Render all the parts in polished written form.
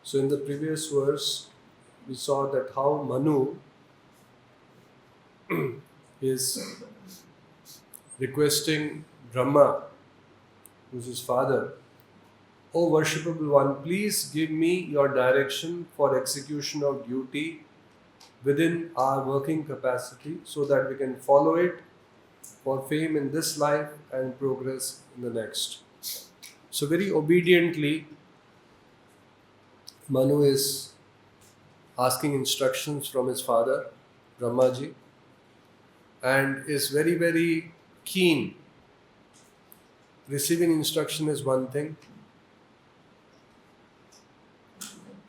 So in the previous verse, we saw that how Manu is requesting Brahma, who is his father, O worshipable one, please give me your direction for execution of duty within our working capacity so that we can follow it for fame in this life and progress in the next. So very obediently, Manu is asking instructions from his father, Brahmaji, and is very, very keen. Receiving instruction is one thing.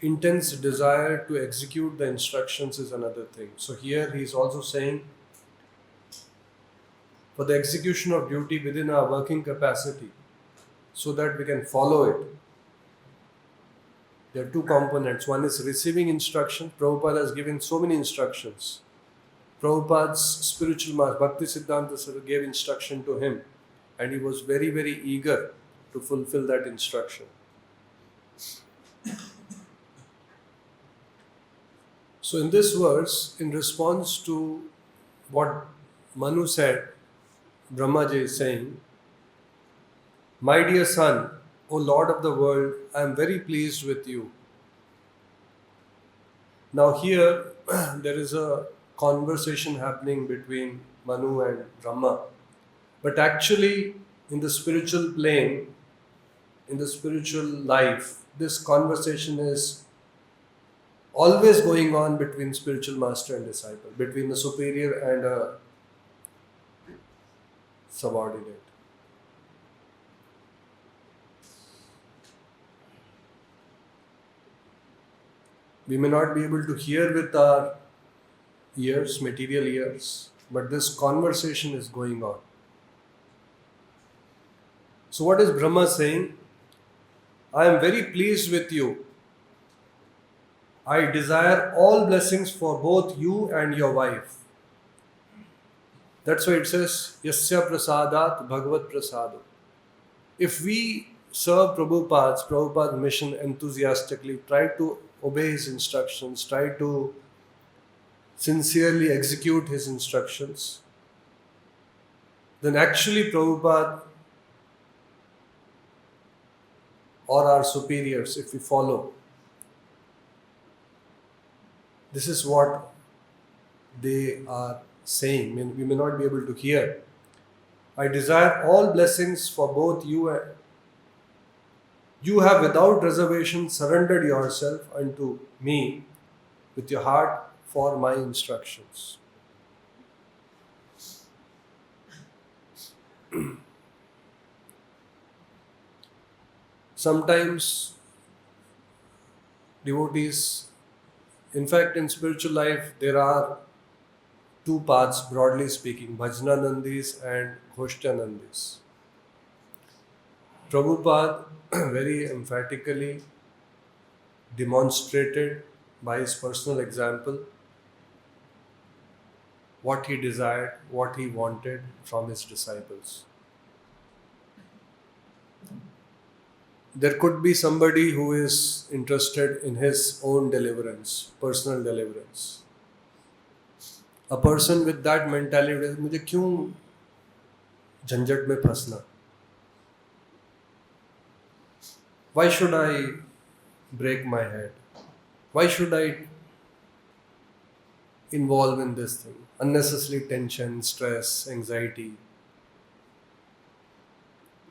Intense desire to execute the instructions is another thing. So here he is also saying, for the execution of duty within our working capacity, so that we can follow it, there are two components. One is receiving instruction. Prabhupada has given so many instructions. Prabhupada's spiritual master, Bhakti Siddhanta Saraswati, gave instruction to him, and he was very, very eager to fulfill that instruction. So in this verse, in response to what Manu said, Brahmaji is saying, My dear son, O Lord of the world, I am very pleased with you. Now here, there is a conversation happening between Manu and Brahma. But actually, in the spiritual plane, in the spiritual life, this conversation is always going on between spiritual master and disciple, between the superior and a subordinate. We may not be able to hear with our ears, material ears, but this conversation is going on. So what is Brahma saying? I am very pleased with you. I desire all blessings for both you and your wife. That's why it says, Yasya prasadat bhagavat prasado. If we serve Prabhupada's mission enthusiastically, try to obey his instructions, try to sincerely execute his instructions, then actually Prabhupada or our superiors, if we follow, this is what they are saying. We may not be able to hear. I desire all blessings for both you and you have without reservation surrendered yourself unto me with your heart for my instructions. Sometimes devotees, in fact in spiritual life there are two paths broadly speaking, Bhajananandis and Ghoshtanandis. Prabhupada very emphatically demonstrated by his personal example what he desired, what he wanted from his disciples. There could be somebody who is interested in his own deliverance, personal deliverance. A person with that mentality, मुझे क्यों झंझट में फंसना? Why should I break my head? Why should I involve in this thing? Unnecessary tension, stress, anxiety.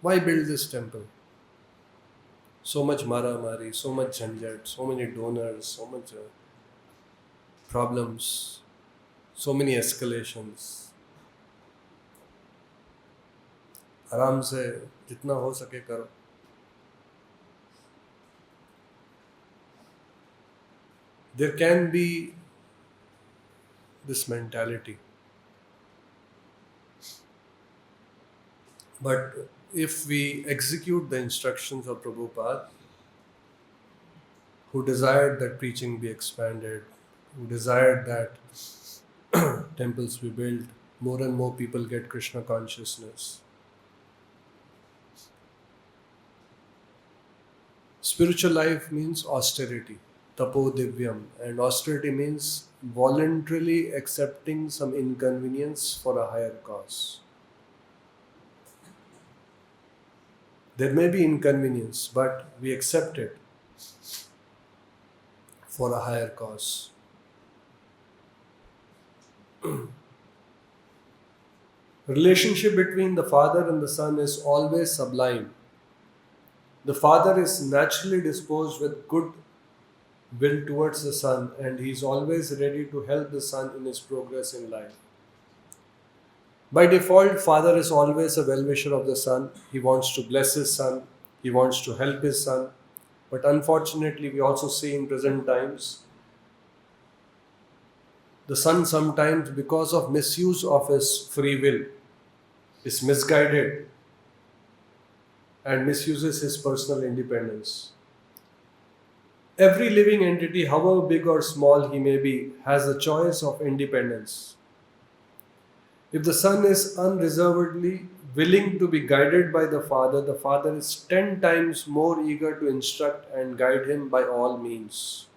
Why build this temple? So much mara-mari, so much jhanjat, so many donors, so much problems, so many escalations. आराम से जितना हो सके करो. There can be this mentality. But if we execute the instructions of Prabhupada, who desired that preaching be expanded, who desired that temples be built, more and more people get Krishna consciousness. Spiritual life means austerity, tubhyam, and austerity means voluntarily accepting some inconvenience for a higher cause. There may be inconvenience, but we accept it for a higher cause. Relationship between the father and the son is always sublime. The father is naturally disposed with good will towards the son, and he is always ready to help the son in his progress in life. By default, father is always a well-wisher of the son. He wants to bless his son. He wants to help his son. But unfortunately, we also see in present times, the son sometimes, because of misuse of his free will, is misguided and misuses his personal independence. Every living entity, however big or small he may be, has a choice of independence. If the son is unreservedly willing to be guided by the father is 10 times more eager to instruct and guide him by all means.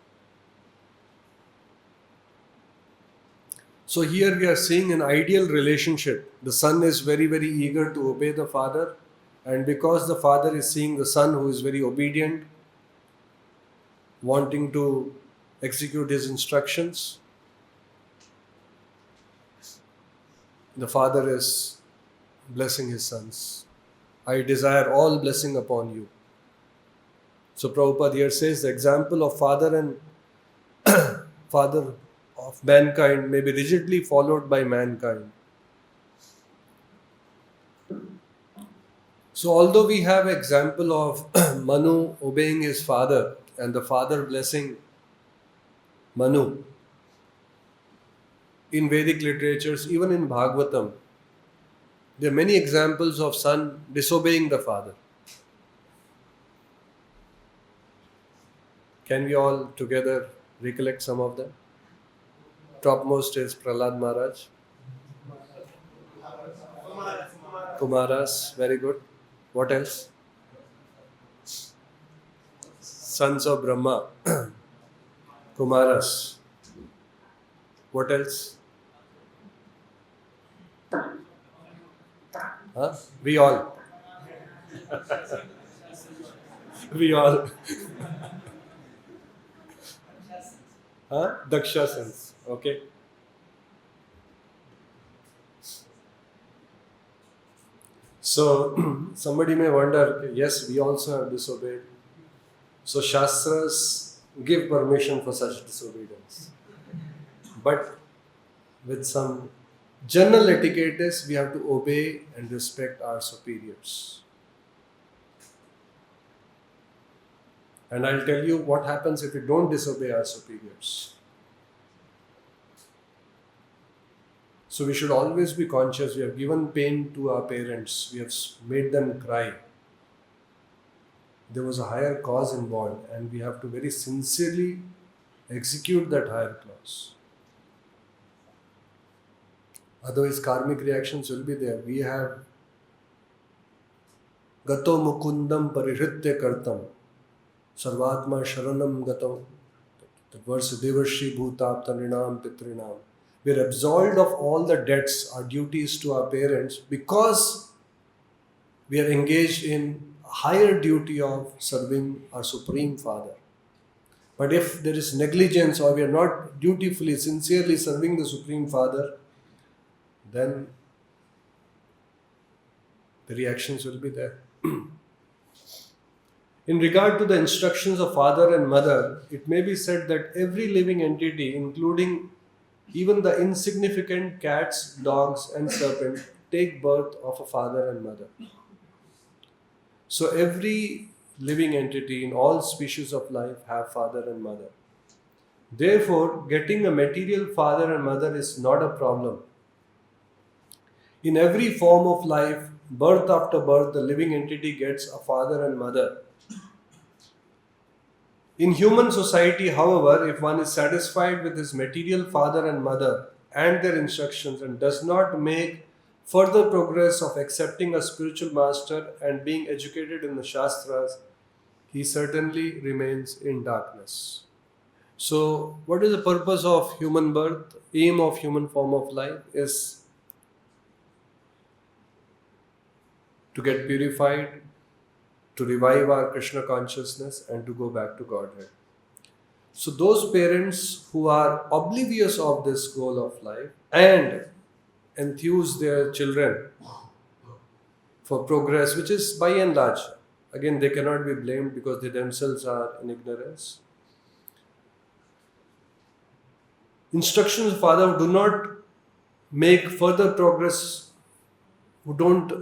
So here we are seeing an ideal relationship. The son is very, very eager to obey the father, and because the father is seeing the son who is very obedient, wanting to execute his instructions, the father is blessing his sons. I desire all blessing upon you. So Prabhupada here says the example of father and father of mankind may be rigidly followed by mankind. So although we have example of Manu obeying his father and the father blessing Manu, in Vedic literatures, even in Bhagavatam, there are many examples of son disobeying the father. Can we all together recollect some of them? Topmost is Prahlad Maharaj. Kumaras, very good. What else? Sons of Brahma. Kumaras. What else? Huh? We all. We all. Huh? Daksha sons. Okay. So, somebody may wonder, yes, we also have disobeyed. So, Shastras give permission for such disobedience. But with some general etiquette is we have to obey and respect our superiors. And I'll tell you what happens if we don't disobey our superiors. So we should always be conscious. We have given pain to our parents. We have made them cry. There was a higher cause involved, and we have to very sincerely execute that higher cause. Otherwise, karmic reactions will be there. We have gato mukundam parihritya kartam sarvatma sharanam gato. The verse devarshi bhutapta nrinam pitrinam. We are absolved of all the debts, our duties to our parents, because we are engaged in a higher duty of serving our Supreme Father. But if there is negligence or we are not dutifully, sincerely serving the Supreme Father, then the reactions will be there. In regard to the instructions of father and mother, it may be said that every living entity, including even the insignificant cats, dogs and serpents, take birth of a father and mother. So every living entity in all species of life have father and mother. Therefore, getting a material father and mother is not a problem. In every form of life, birth after birth, the living entity gets a father and mother. In human society, however, if one is satisfied with his material father and mother and their instructions and does not make further progress of accepting a spiritual master and being educated in the Shastras, he certainly remains in darkness. So, what is the purpose of human birth? Aim of human form of life is to get purified, to revive our Krishna consciousness, and to go back to Godhead. So those parents who are oblivious of this goal of life and enthuse their children for progress, which is by and large, again, they cannot be blamed because they themselves are in ignorance. Instructions of Father who do not make further progress, who don't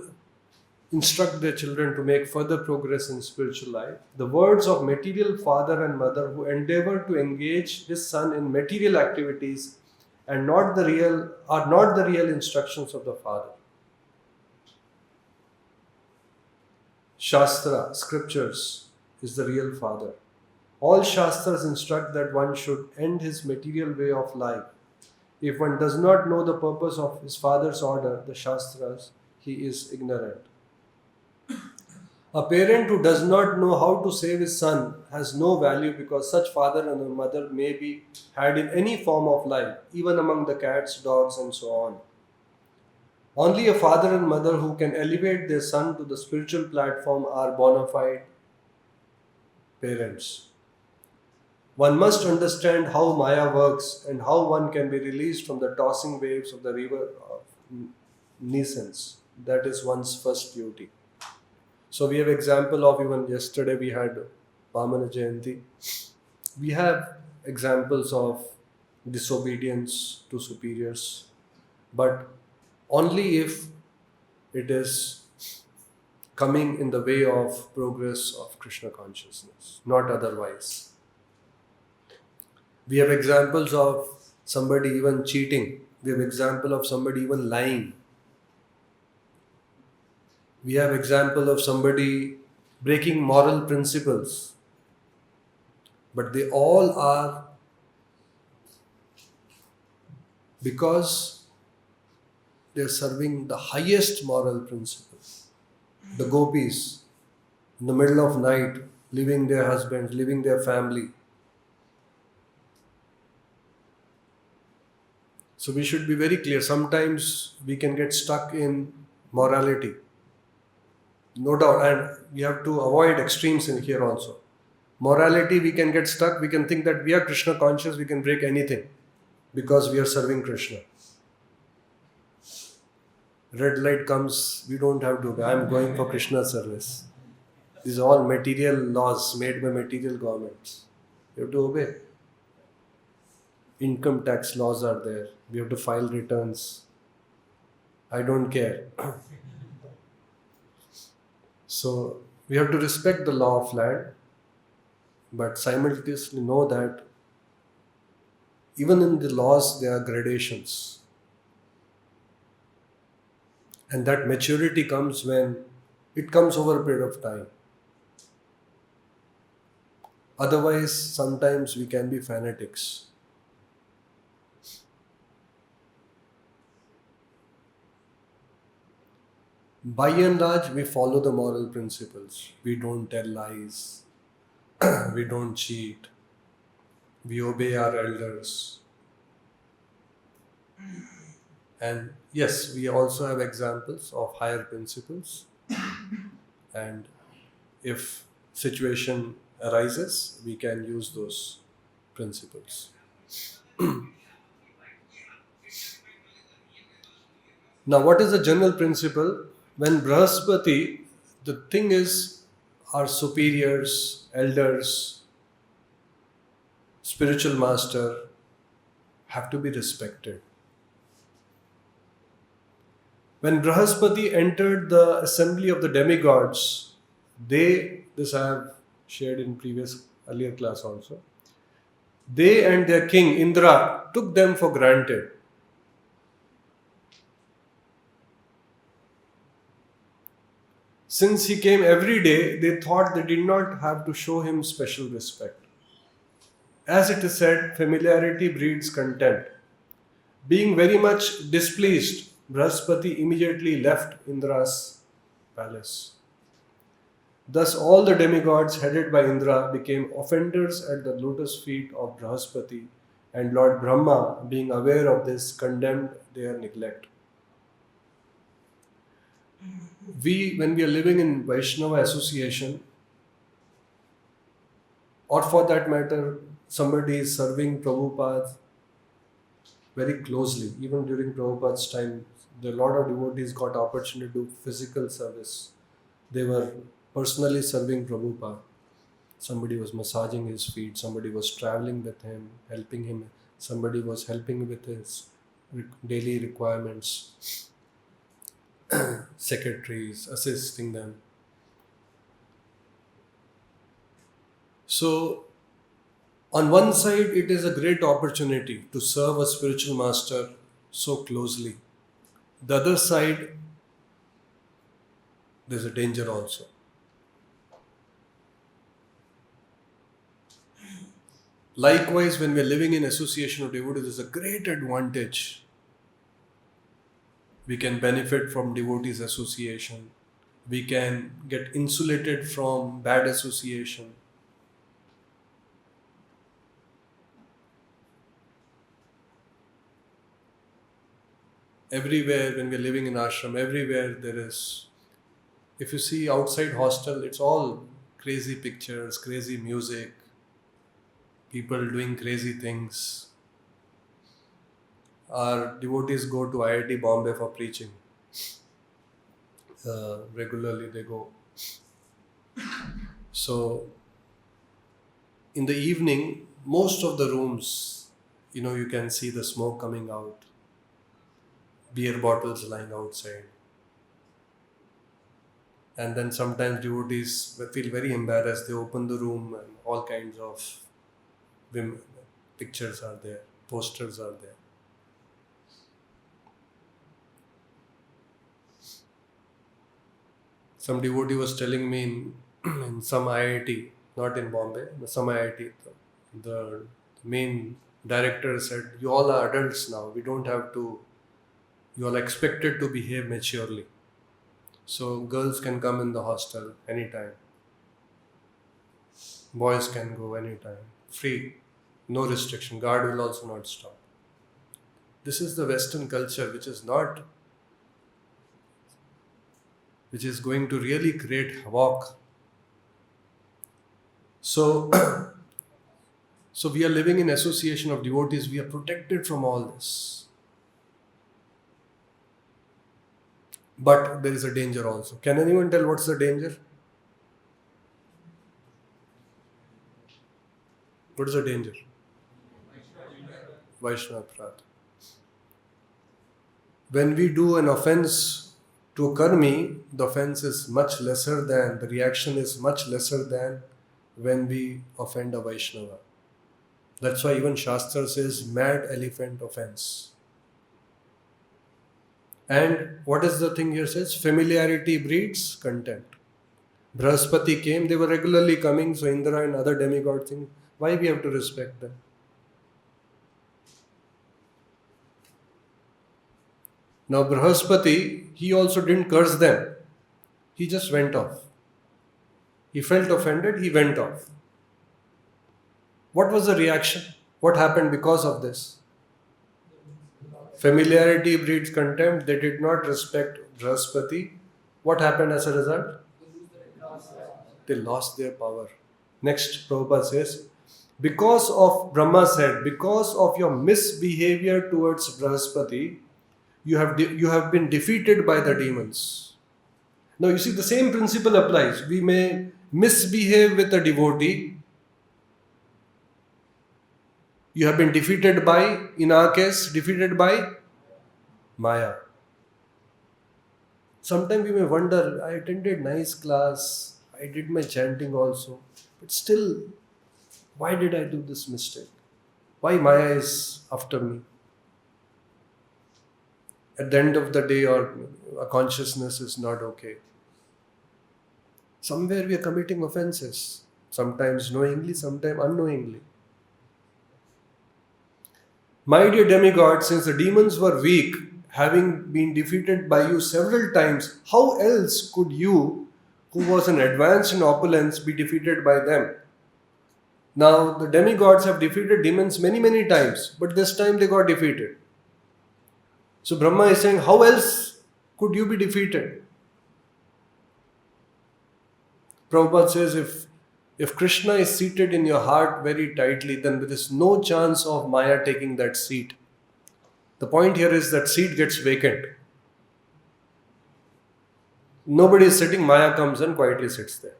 instruct their children to make further progress in spiritual life. The words of material father and mother who endeavor to engage his son in material activities and are not the real instructions of the father. Shastra, scriptures, is the real father. All Shastras instruct that one should end his material way of life. If one does not know the purpose of his father's order, the Shastras, he is ignorant. A parent who does not know how to save his son has no value because such father and mother may be had in any form of life, even among the cats, dogs, and so on. Only a father and mother who can elevate their son to the spiritual platform are bona fide parents. One must understand how Maya works and how one can be released from the tossing waves of the river of nescience. That is one's first duty. So we have example of, even yesterday we had Vamana Jayanti. We have examples of disobedience to superiors, but only if it is coming in the way of progress of Krishna consciousness, not otherwise. We have examples of somebody even cheating. We have example of somebody even lying. We have example of somebody breaking moral principles. But they all are because they are serving the highest moral principle. The gopis, in the middle of night, leaving their husbands, leaving their family. So we should be very clear. Sometimes we can get stuck in morality. No doubt, and we have to avoid extremes in here also. Morality, we can get stuck, we can think that we are Krishna conscious, we can break anything because we are serving Krishna. Red light comes, we don't have to, I am going for Krishna service. These are all material laws made by material governments. You have to obey. Income tax laws are there. We have to file returns. I don't care. So we have to respect the law of land, but simultaneously know that even in the laws there are gradations. And that maturity comes when it comes over a period of time. Otherwise, sometimes we can be fanatics. By and large, we follow the moral principles. We don't tell lies. We don't cheat. We obey our elders. And yes, we also have examples of higher principles. And if situation arises, we can use those principles. Now, what is the general principle? When Brahaspati, the thing is, our superiors, elders, spiritual master have to be respected. When Brahaspati entered the assembly of the demigods, this I have shared in earlier class also, they and their king Indra took them for granted. Since he came every day, they thought they did not have to show him special respect. As it is said, familiarity breeds contempt. Being very much displeased, Brahaspati immediately left Indra's palace. Thus all the demigods headed by Indra became offenders at the lotus feet of Brahaspati, and Lord Brahma, being aware of this, condemned their neglect. When we are living in Vaishnava association, or for that matter, somebody is serving Prabhupada very closely, even during Prabhupada's time, a lot of devotees got opportunity to do physical service. They were personally serving Prabhupada. Somebody was massaging his feet, somebody was traveling with him, helping him, somebody was helping with his daily requirements, secretaries, assisting them. So, on one side, it is a great opportunity to serve a spiritual master so closely. The other side, there's a danger also. Likewise, when we are living in association of devotees, there's a great advantage. We can benefit from devotees' association. We can get insulated from bad association. Everywhere, when we're living in ashram, everywhere there is, if you see outside hostel, it's all crazy pictures, crazy music, people doing crazy things. Our devotees go to IIT Bombay for preaching. Regularly they go. So, in the evening, most of the rooms, you can see the smoke coming out. Beer bottles lying outside. And then sometimes devotees feel very embarrassed. They open the room and all kinds of pictures are there, posters are there. Some devotee was telling me in some IIT, not in Bombay, but some IIT, the main director said, "You all are adults now. We don't have to. You are expected to behave maturely. So girls can come in the hostel anytime. Boys can go anytime. Free. No restriction. Guard will also not stop." This is the Western culture which is going to really create havoc. So we are living in association of devotees. We are protected from all this. But there is a danger also. Can anyone tell what's the danger? What is the danger? Vaishnava. When we do an offense to a karmi, the offense is much lesser than, the reaction is much lesser than when we offend a Vaishnava. That's why even Shastra says mad elephant offense. And what is the thing here says? Familiarity breeds contempt. Brahaspati came, they were regularly coming, so Indra and other demigods think, why we have to respect them? Now Brahaspati, he also didn't curse them. He just went off. He felt offended, he went off. What was the reaction? What happened because of this? Familiarity breeds contempt. They did not respect Brahaspati. What happened as a result? They lost their power. Next, Prabhupada says, because of, Brahma said, because of your misbehavior towards Brahaspati, you have been defeated by the demons. Now you see, the same principle applies. We may misbehave with a devotee. You have been defeated by, in our case, defeated by Maya. Sometimes we may wonder, I attended nice class, I did my chanting also, but still, why did I do this mistake? Why Maya is after me? At the end of the day, our consciousness is not okay. Somewhere we are committing offenses, sometimes knowingly, sometimes unknowingly. My dear demigod, since the demons were weak, having been defeated by you several times, how else could you who was an advanced in opulence, be defeated by them. Now, the demigods have defeated demons many, many times, but this time they got defeated. So Brahma is saying, how else could you be defeated? Prabhupada says, if Krishna is seated in your heart very tightly, then there is no chance of Maya taking that seat. The point here is that seat gets vacant. Nobody is sitting, Maya comes and quietly sits there.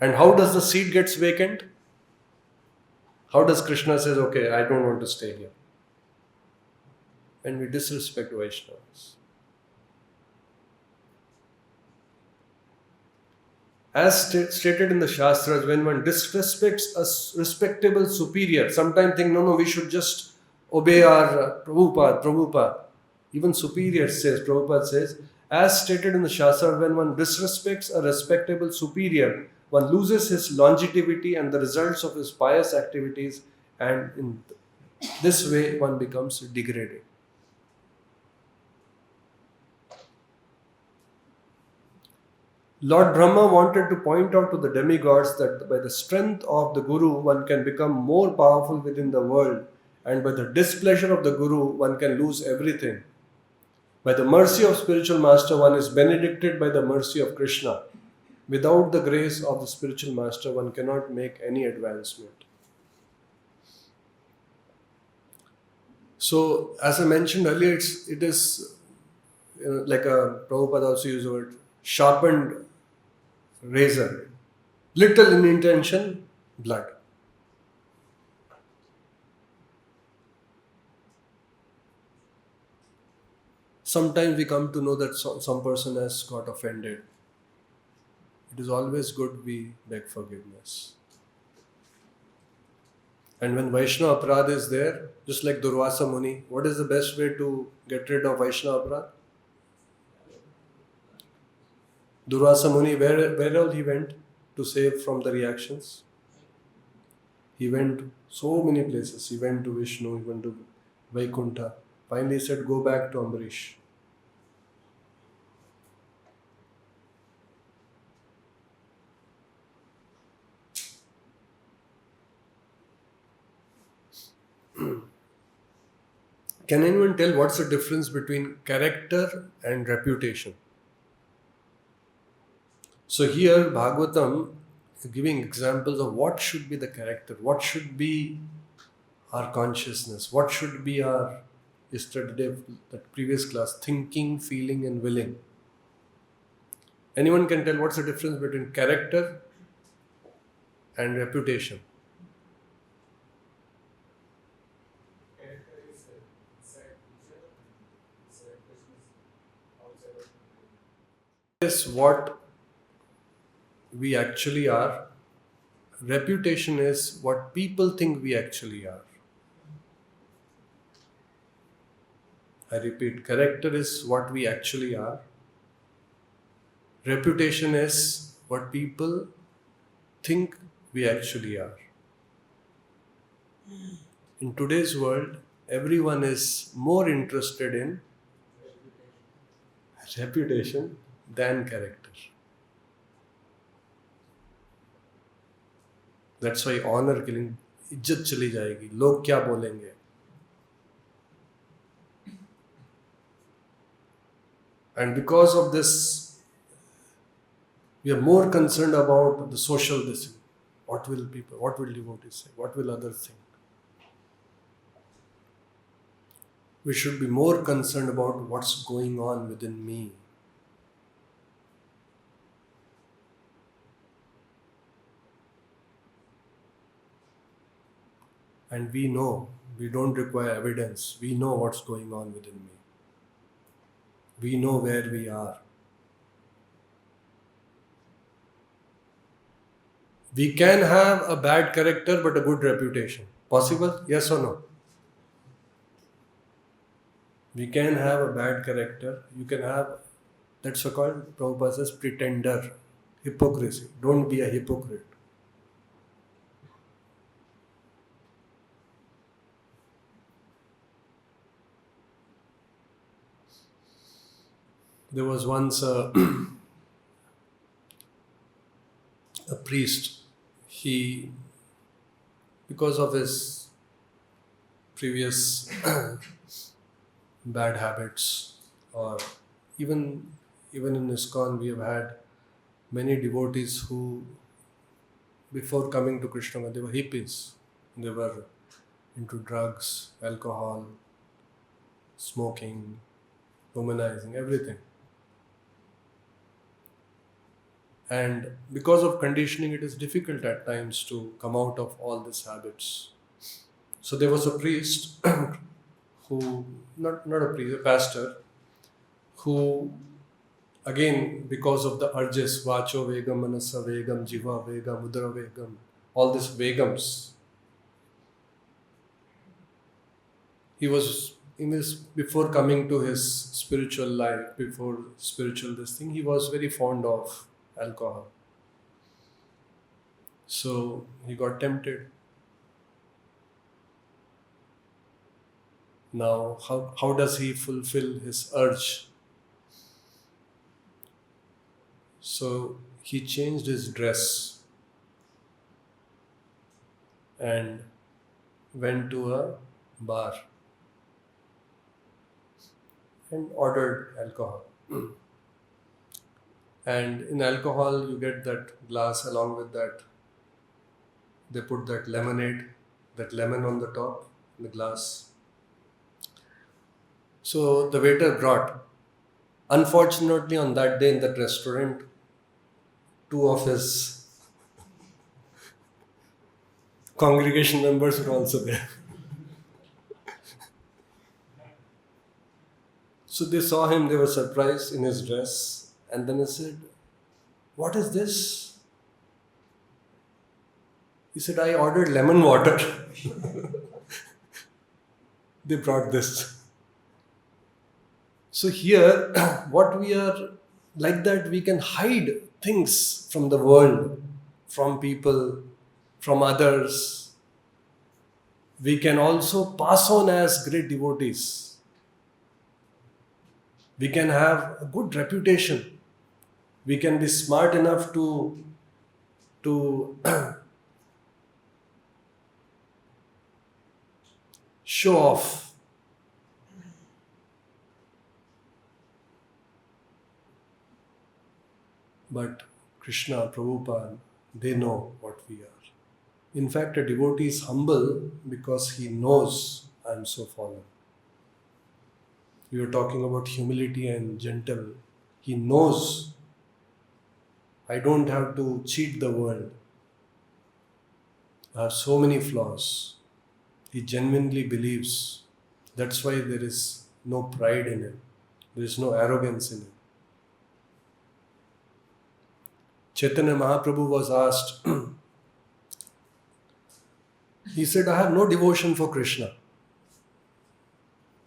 And how does the seat gets vacant? How does Krishna says, okay, I don't want to stay here? When we disrespect Vaishnavas. As stated in the Shastras, when one disrespects a respectable superior, sometimes think, no, we should just obey our Prabhupada. Even superior says, Prabhupada says, as stated in the Shastras, when one disrespects a respectable superior, one loses his longevity and the results of his pious activities, and in this way one becomes degraded. Lord Brahma wanted to point out to the demigods that by the strength of the Guru, one can become more powerful within the world, and by the displeasure of the Guru, one can lose everything. By the mercy of spiritual master, one is benedicted by the mercy of Krishna. Without the grace of the spiritual master, one cannot make any advancement. So, as I mentioned earlier, it is like a Prabhupada also used the word sharpened razor. Little in intention, blood. Sometimes we come to know that some person has got offended. It is always good we beg forgiveness. And when Vaishnava Aparadha is there, just like Durvasa Muni, what is the best way to get rid of Vaishnava Aparadha? Durvasa Muni, where all he went to save from the reactions? He went so many places. He went to Vishnu, he went to Vaikuntha. Finally he said, go back to Ambarish. Can anyone tell what's the difference between character and reputation? So here Bhagavatam is giving examples of what should be the character, what should be our consciousness, what should be our, yesterday, that previous class, thinking, feeling and willing. Anyone can tell what's the difference between character and reputation? Is what we actually are. Reputation is what people think we actually are. I repeat, character is what we actually are. Reputation is what people think we actually are. In today's world, everyone is more interested in reputation than character. That's why honor killing, इज्जत चली जाएगी, लोग क्या बोलेंगे. And because of this, we are more concerned about the social this. What will people, what will devotees say? What will others think? We should be more concerned about what's going on within me. And we know, we don't require evidence. We know what's going on within me. We know where we are. We can have a bad character but a good reputation. Possible? Yes or no? We can have a bad character. You can have, that's what called, Prabhupada says, pretender, hypocrisy. Don't be a hypocrite. There was once a priest. He, because of his previous bad habits, or even in ISKCON we have had many devotees who, before coming to Krishna, they were hippies. They were into drugs, alcohol, smoking, womanizing, everything. And because of conditioning, it is difficult at times to come out of all these habits. So there was a priest who, not a priest, a pastor, who, again, because of the urges, vacho vegam, manasa vegam, jiva vegam, udara vegam, all these vegams, he was, before coming to his spiritual life, before spiritual this thing, he was very fond of alcohol. So he got tempted. Now, how does he fulfill his urge? So he changed his dress and went to a bar and ordered alcohol. And in alcohol, you get that glass, along with that, they put that lemonade, that lemon on the top, in the glass. So the waiter brought. Unfortunately, on that day in that restaurant, two of his congregation members were also there. So they saw him, they were surprised in his dress, and then he said, "What is this?" He said, "I ordered lemon water." They brought this. So here, what we are, like that, we can hide things from the world, from people, from others. We can also pass on as great devotees. We can have a good reputation. We can be smart enough to show off. But Krishna, Prabhupada, they know what we are. In fact, a devotee is humble because he knows I am so fallen. We were talking about humility and gentle. He knows I don't have to cheat the world. I have so many flaws. He genuinely believes. That's why there is no pride in him. There is no arrogance in him. Chaitanya Mahaprabhu was asked, he said, "I have no devotion for Krishna."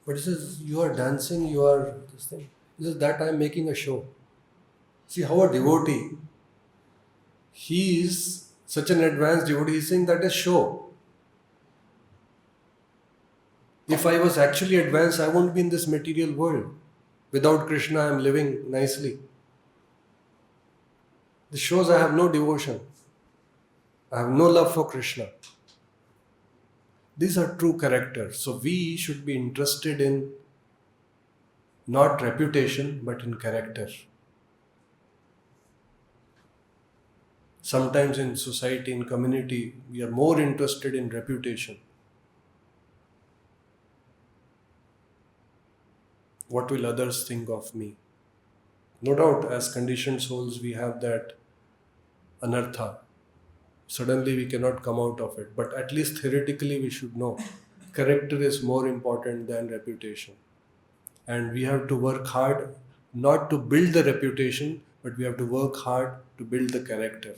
But he says, "You are dancing, you are this thing." He says, "That I am making a show." See how a devotee, he is such an advanced devotee, he is saying that is show. If I was actually advanced, I won't be in this material world. Without Krishna, I am living nicely. This shows I have no devotion. I have no love for Krishna. These are true characters. So we should be interested in not reputation, but in character. Sometimes in society, in community, we are more interested in reputation. What will others think of me? No doubt, as conditioned souls, we have that anartha. Suddenly we cannot come out of it. But at least theoretically we should know. Character is more important than reputation. And we have to work hard, not to build the reputation, but we have to work hard to build the character.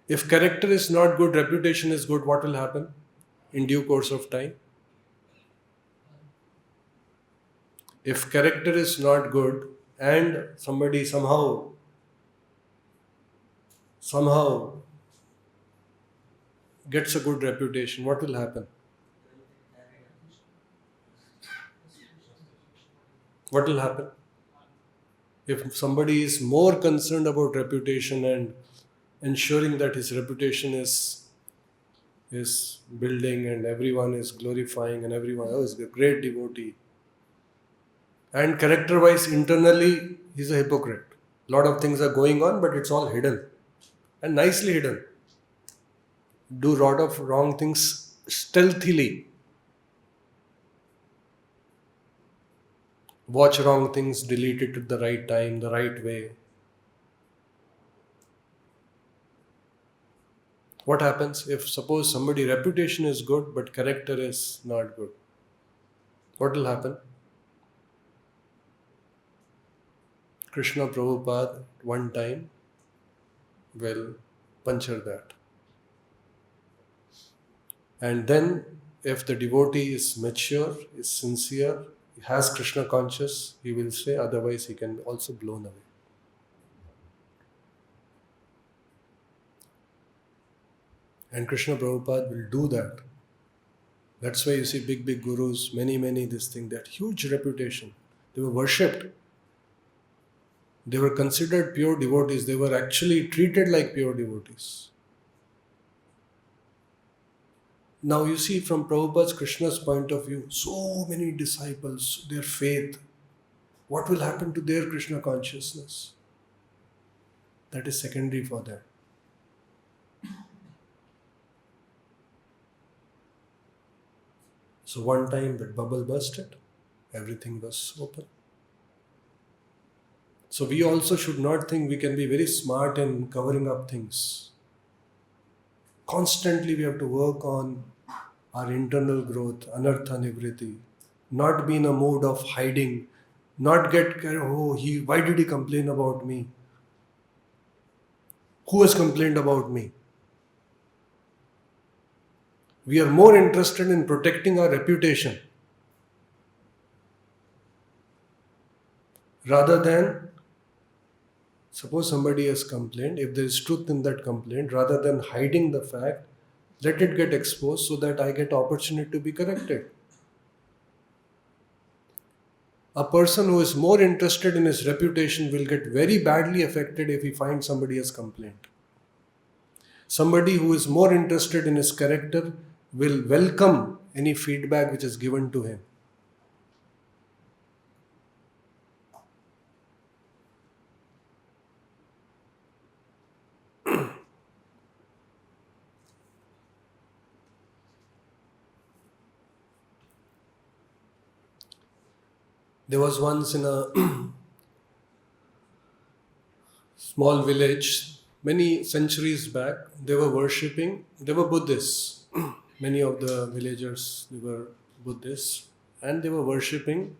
If character is not good, reputation is good, what will happen in due course of time? If character is not good and somebody somehow gets a good reputation, what will happen? What will happen? If somebody is more concerned about reputation and ensuring that his reputation is building and everyone is glorifying and everyone is a great devotee, and character-wise internally he's a hypocrite. A lot of things are going on, but it's all hidden and nicely hidden. Do a lot of wrong things stealthily. Watch wrong things, delete it at the right time, the right way. What happens if suppose somebody reputation is good but character is not good? What will happen? Krishna Prabhupada one time will puncture that. And then if the devotee is mature, is sincere, has Krishna conscious, he will say, otherwise he can also blown away. And Krishna Prabhupada will do that. That's why you see big gurus, many this thing, that huge reputation. They were worshipped. They were considered pure devotees. They were actually treated like pure devotees. Now you see from Prabhupada's Krishna's point of view, so many disciples, their faith, what will happen to their Krishna consciousness? That is secondary for them. So one time that bubble bursted, everything was open. So we also should not think we can be very smart in covering up things. Constantly we have to work on our internal growth, anartha nivriti, not be in a mood of hiding, not get, why did he complain about me? Who has complained about me? We are more interested in protecting our reputation rather than, suppose somebody has complained, if there is truth in that complaint, rather than hiding the fact, let it get exposed so that I get opportunity to be corrected. A person who is more interested in his reputation will get very badly affected if he finds somebody has complained. Somebody who is more interested in his character will welcome any feedback which is given to him. There was once in a small village, many centuries back, they were Buddhists. Many of the villagers, they were Buddhists, and they were worshipping,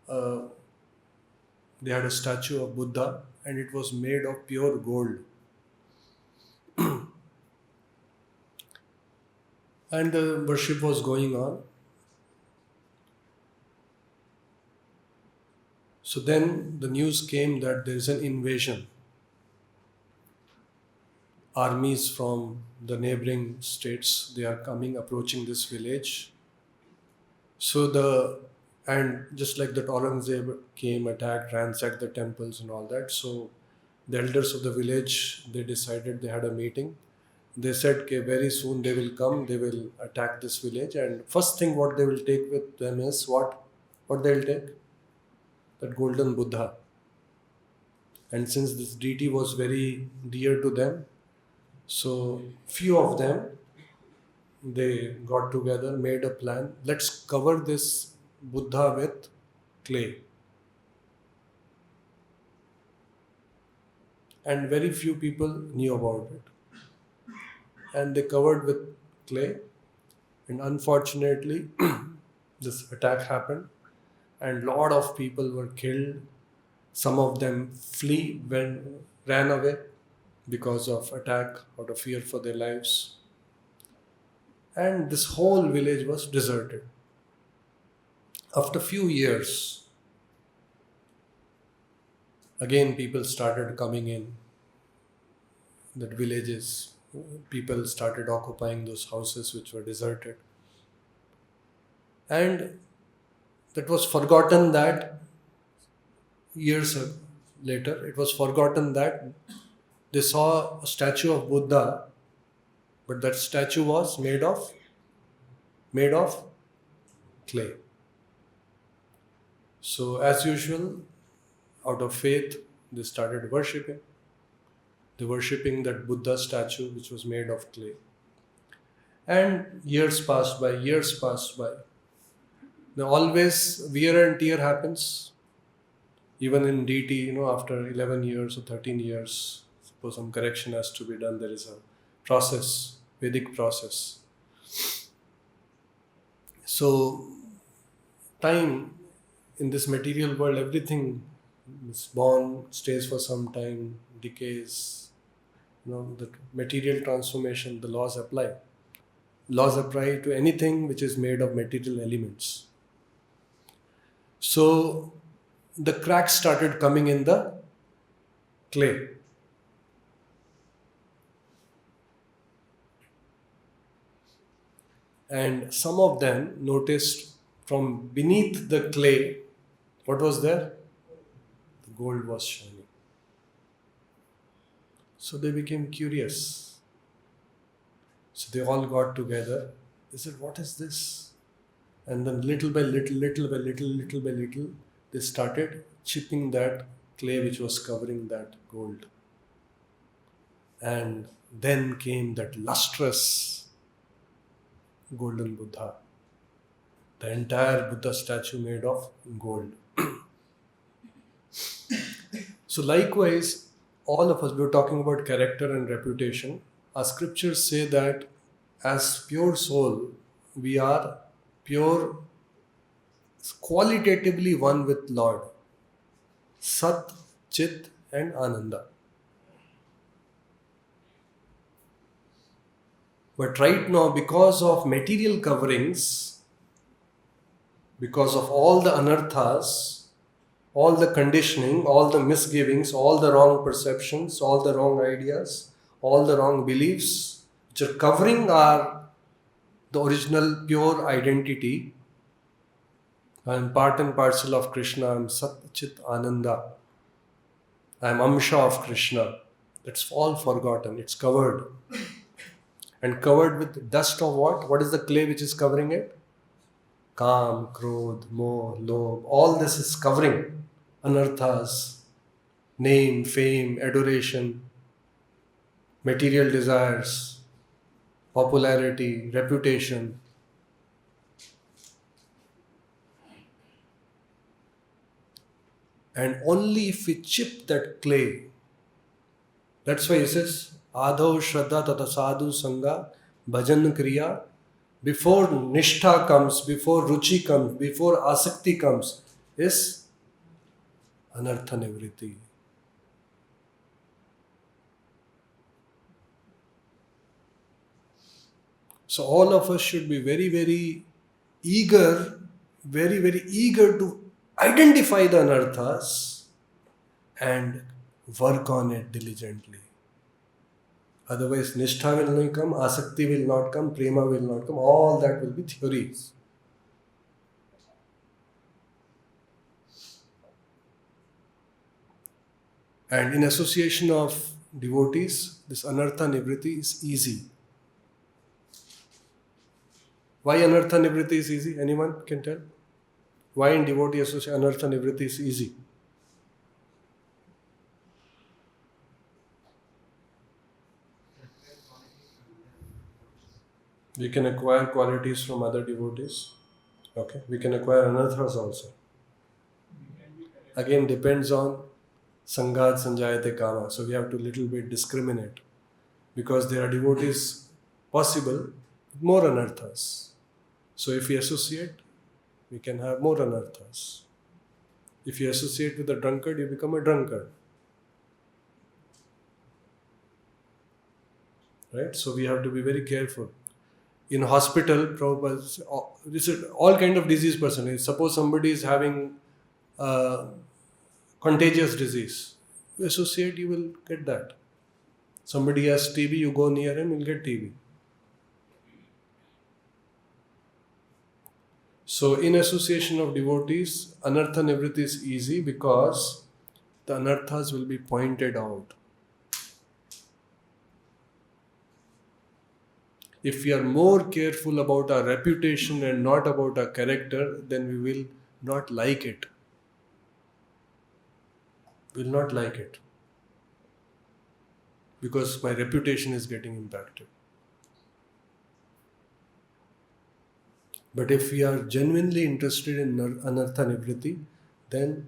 they had a statue of Buddha, and it was made of pure gold. And the worship was going on. So then the news came that there is an invasion. Armies from the neighboring states, they are coming, approaching this village. And just like that, Aurangzeb came, attacked, ransacked the temples and all that. So the elders of the village, they decided, they had a meeting. They said, okay, very soon they will come, they will attack this village. And first thing what they will take with them is what they will take? That golden Buddha. And since this deity was very dear to them, so few of them, they got together, made a plan. Let's cover this Buddha with clay. And very few people knew about it. And they covered with clay. And unfortunately, this attack happened. And lot of people were killed. Some of them ran away because of attack, out of fear for their lives. And this whole village was deserted. After few years, again people started coming in. That villages, people started occupying those houses which were deserted. And that was forgotten that years later, it was forgotten that they saw a statue of Buddha, but that statue was made of clay. So as usual, out of faith, they started worshipping. They worshipping that Buddha statue which was made of clay. And years passed by. Now always wear and tear happens. Even in deity, after 11 years or 13 years, suppose some correction has to be done, there is a process, Vedic process. So, time in this material world, everything is born, stays for some time, decays. The material transformation, the laws apply. Laws apply to anything which is made of material elements. So, the cracks started coming in the clay. And some of them noticed from beneath the clay, what was there? The gold was shining. So they became curious. So they all got together. They said, what is this? And then little by little, they started chipping that clay which was covering that gold. And then came that lustrous golden Buddha. The entire Buddha statue made of gold. So likewise, all of us, we were talking about character and reputation. Our scriptures say that as pure soul, we are pure, qualitatively one with Lord. Sat, Chit and Ananda. But right now, because of material coverings, because of all the anarthas, all the conditioning, all the misgivings, all the wrong perceptions, all the wrong ideas, all the wrong beliefs, which are covering the original pure identity. I am part and parcel of Krishna. I am Sat Chit Ananda. I am Amsha of Krishna. That's all forgotten. It's covered. And covered with dust of what? What is the clay which is covering it? Kam, Krodh, Moh, Lobh. All this is covering anarthas, name, fame, adoration, material desires, popularity, reputation. And only if we chip that clay, that's why he says, Ādhav Shraddha Tata Sadhu Sangha Bhajan Kriya. Before Nishtha comes, before Ruchi comes, before Asakti comes, is Anartha Nivritti. So all of us should be very, very eager, very, very eager to identify the anarthas and work on it diligently. Otherwise, Nishtha will not come, Asakti will not come, Prema will not come. All that will be theories. And in association of devotees, this Anartha Nivritti is easy. Why Anartha Nivritti is easy? Anyone can tell? Why in devotee association Anartha Nivritti is easy? We can acquire qualities from other devotees. Okay. We can acquire anarthas also. Again, depends on Sanghat Sanjayate Kama. So we have to little bit discriminate. Because there are devotees possible with more anarthas. So if we associate, we can have more anarthas. If you associate with a drunkard, you become a drunkard. Right? So we have to be very careful. In hospital, this is all kind of disease person. Suppose somebody is having contagious disease. You associate, you will get that. Somebody has TB, you go near him, you'll get TB. So in association of devotees, anartha nivritti is easy because the anarthas will be pointed out. If we are more careful about our reputation and not about our character, then we will not like it. We will not like it. Because my reputation is getting impacted. But if we are genuinely interested in anartha nivritti, then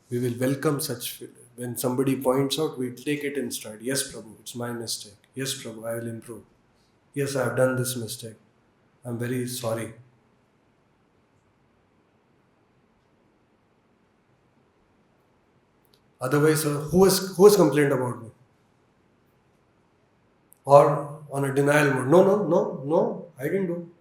we will welcome such. When somebody points out, we take it in stride. Yes, Prabhu, it's my mistake. Yes, Prabhu, I will improve. Yes, I have done this mistake. I'm very sorry. Otherwise, who has complained about me? Or on a denial mode. No, I didn't do.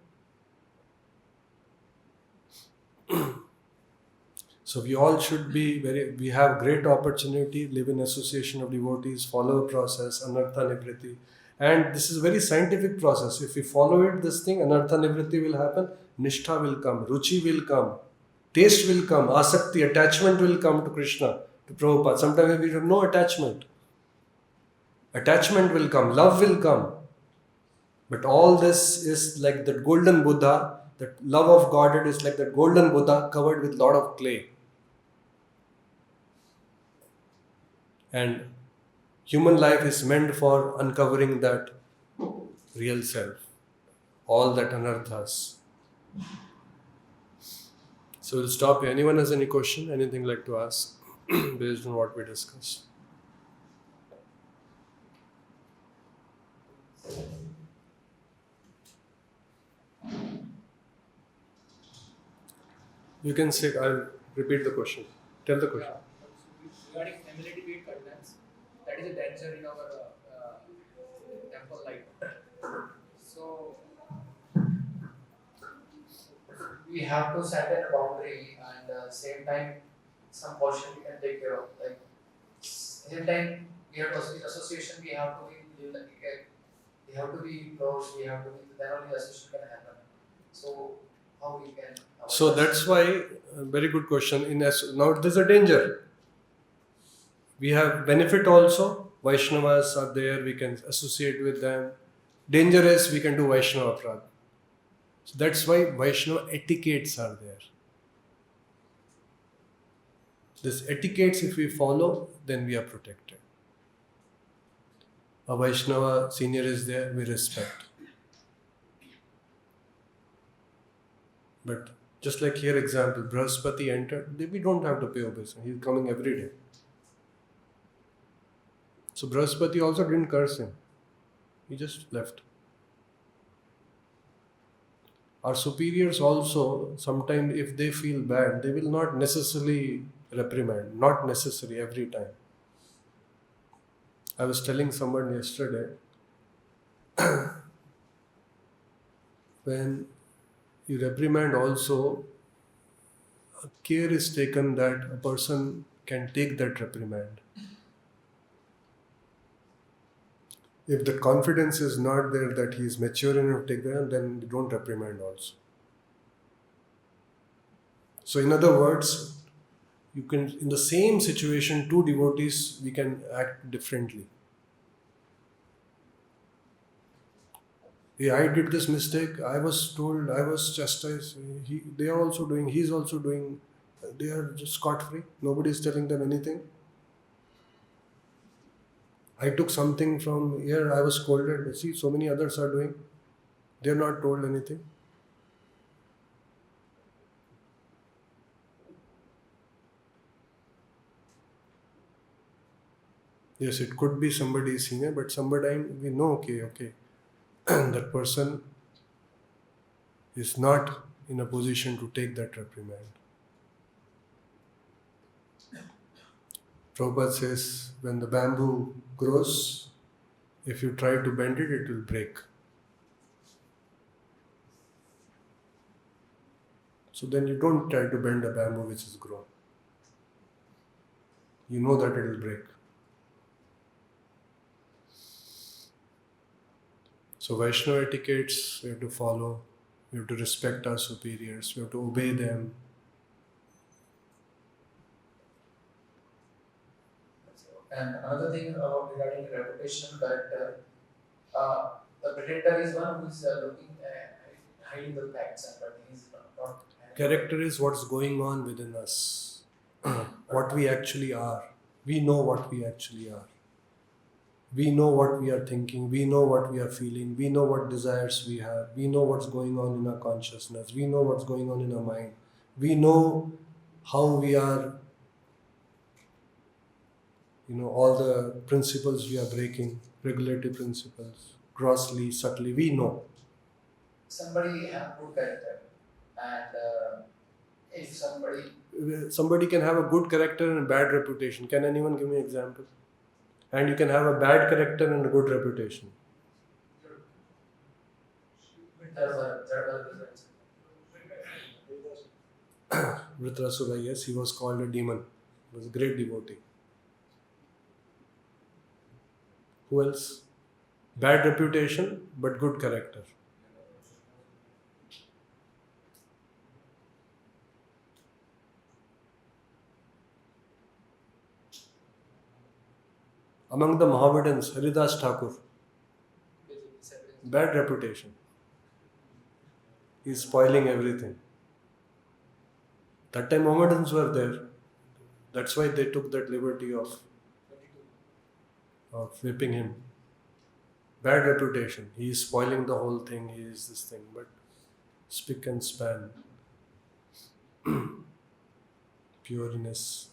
So we all should be we have great opportunity, live in association of devotees, follow a process, anartha nivritti. And this is a very scientific process. If we follow it, this thing, anartha nivritti will happen, nishtha will come, ruchi will come, taste will come, asakti, attachment will come to Krishna, to Prabhupada. Sometimes we have no attachment. Attachment will come, love will come. But all this is like that golden Buddha, that love of Godhead is like that golden Buddha covered with lot of clay. And human life is meant for uncovering that real self, all that anarthas. So we'll stop here. Anyone has any question, anything like to ask based on what we discussed? You can say, I'll repeat the question. Tell the question. Regarding family debate guidelines, that is a danger in our temple life. So we have to set a boundary and same time some portion we can take care of. Like same time we have to association, we have to be close, we have to be, then only association can happen. So how we can avoid So that? that's why, very good question. Now there's a danger. We have benefit also. Vaishnavas are there, we can associate with them. Danger is we can do Vaishnava Prad. So that's why Vaishnava etiquettes are there. This etiquettes, if we follow, then we are protected. A Vaishnava senior is there, we respect. But just like here example, Brahaspati entered, we don't have to pay obeisance. He's coming every day. So Brahaspati also didn't curse him. He just left. Our superiors also, sometimes if they feel bad, they will not necessarily reprimand. Not necessary every time. I was telling someone yesterday, when you reprimand also, care is taken that a person can take that reprimand. If the confidence is not there that he is mature enough to take that, then don't reprimand also. So in other words, you can, in the same situation, two devotees, we can act differently. I did this mistake, I was told, I was chastised, they are also doing, he's also doing, they are just scot-free, nobody is telling them anything. I took something from here, I was scolded, see, so many others are doing, they are not told anything. Yes, it could be somebody senior, but somebody we know, okay, that person is not in a position to take that reprimand. Prabhupada says, when the bamboo grows, if you try to bend it, it will break. So then you don't try to bend a bamboo which is grown. You know that it will break. So Vaishnava etiquettes we have to follow. We have to respect our superiors. We have to obey them. And another thing about regarding reputational character, the predator is one who is looking hiding the facts, but he is not. Character is what's going on within us, what we actually are. We know what we actually are. We know what we are thinking. We know what we are feeling. We know what desires we have. We know what's going on in our consciousness. We know what's going on in our mind. We know how we are, all the principles we are breaking, regulative principles, grossly, subtly. We know. Somebody have good character, and if Somebody can have a good character and a bad reputation. Can anyone give me an example? And you can have a bad character and a good reputation. Vritrasura, yes, he was called a demon. He was a great devotee. Who else? Bad reputation, but good character. Among the Mohammedans, Haridas Thakur, bad reputation. He's spoiling everything. That time Mohammedans were there. That's why they took that liberty of whipping him. Bad reputation. He is spoiling the whole thing. He is this thing. But spick and span. Pureness.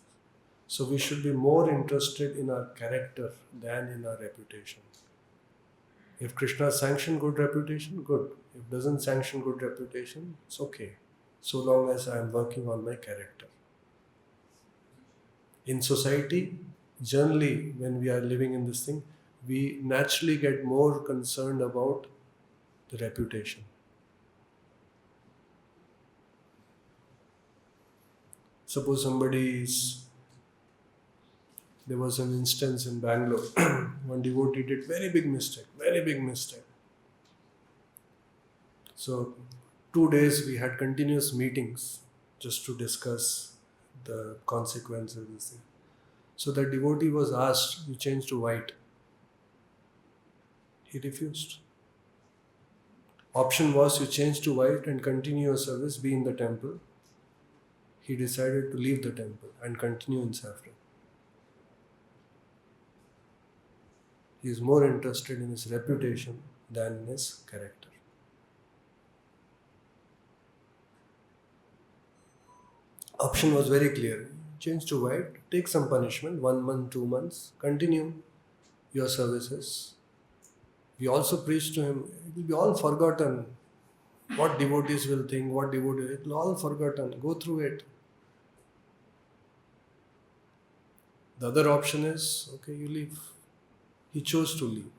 So we should be more interested in our character than in our reputation. If Krishna sanctioned good reputation, good. If doesn't sanction good reputation, it's okay. So long as I am working on my character. In society, generally when we are living in this thing, we naturally get more concerned about the reputation. Suppose there was an instance in Bangalore, one devotee did very big mistake. So 2 days we had continuous meetings just to discuss the consequences of this thing. So the devotee was asked, you change to white. He refused. Option was you change to white and continue your service, be in the temple. He decided to leave the temple and continue in saffron. He is more interested in his reputation than in his character. Option was very clear. Change to white, take some punishment, 1 month, 2 months, continue your services. We also preached to him, it will be all forgotten. What devotees will think, it will all forgotten. Go through it. The other option is, okay, you leave. He chose to leave.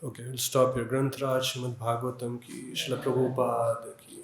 Okay, we'll stop here. Granth Raj Srimad Bhagavatam ki, Srila Prabhupada ki.